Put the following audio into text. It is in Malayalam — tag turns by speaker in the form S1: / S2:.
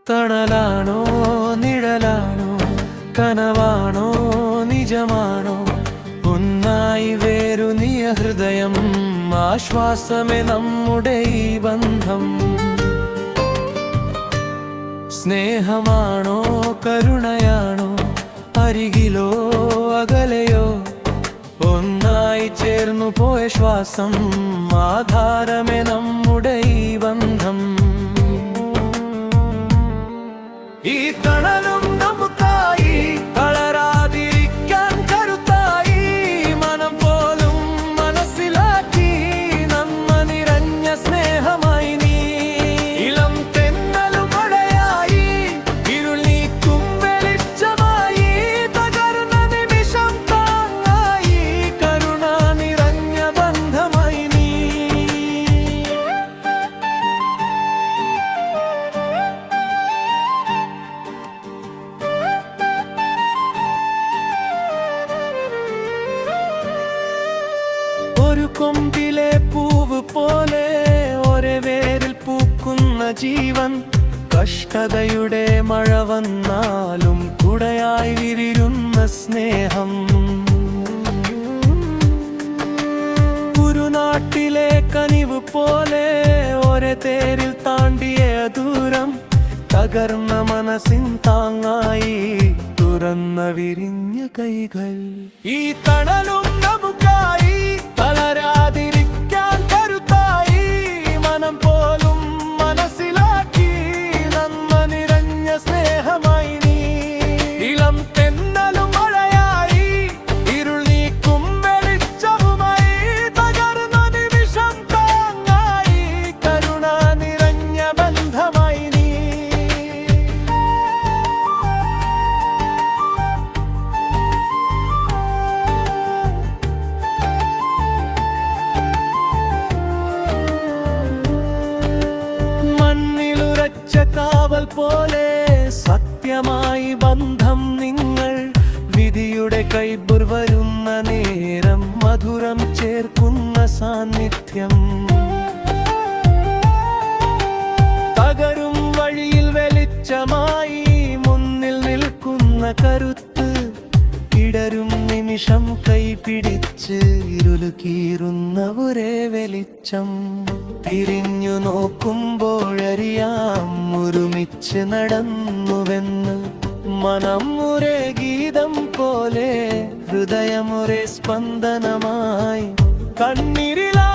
S1: തണലാണോ നിഴലാണോ കനവാണോ നിജമാണോ ഒന്നായി വേരുനിയ ഹൃദയം ആശ്വാസമേ നമ്മുടെ ഈ ബന്ധം സ്നേഹമാണോ കരുണയാണോ അരികിലോ അകലെയോ ഒന്നായി ചേർന്നു പോയ ശ്വാസം ആധാരമേ നമ്മുടെ ഈ ബന്ധം ഈ തണലും നമുക്കായി തളരാതിരിക്കാൻ കരുത്തായി മനം പോലും മനസ്സിലാക്കി നന്മ നിറഞ്ഞ സ്നേഹമായി നീ ഇളം തെന്നലും മഴയായി ഇരുൾ നീക്കും വെളിച്ചമായി തകർന്ന നിമിഷം താങ്ങായി കരുണ നിറഞ്ഞ ബന്ധമായി നീ ഒരു കൊമ്പിലെ പൂവ് പോലെ ഒരേ വേരിൽ പൂക്കുന്ന ജീവൻ കഷ്ടതയുടെ മഴ വന്നാലും കുടയായി വിരിയുന്ന സ്നേഹം ഒരു നാട്ടിലെ കനിവ് പോലെ ഒരേ തേരിൽ താണ്ടിയ ദൂരം തകർന്ന മനസ്സിൻ താങ്ങായി തുറന്ന വിരിഞ്ഞ കൈകൾ ഈ തണലും നമുക്കായി തളരാതിരിക്കാൻ കരുത്തായി മനം പോലും മനസ്സിലാക്കി നന്മ നിറഞ്ഞ സ്നേഹമായി നീ ഇളം തെന്നലും മഴയായി ഇരുൾ നീക്കും വെളിച്ചവുമായി തകർന്ന നിമിഷം താങ്ങായി കരുണ നിറഞ്ഞ ബന്ധമായി നീ കാവൽ പോലെ സത്യമായി ബന്ധം നിങ്ങൾ വിധിയുടെ കൈബുർ വരുന്ന നേരം മധുരം ചേർക്കുന്ന സാന്നിധ്യം തകരും വഴിയിൽ വെളിച്ചമായി മുന്നിൽ നിൽക്കുന്ന കരുത്ത് ഇടരും നിമിഷം കൈപിടിച്ച് ഇരുളു കീറുന്ന ഒരേ വെളിച്ചം തിരിഞ്ഞു നോക്കുമ്പോഴറിയാം ഒരുമിച്ച് നടന്നുവെന്ന് മനം ഒരേ ഗീതം പോലെ ഹൃദയമൊരേ സ്പന്ദനമായി കണ്ണീരിലാ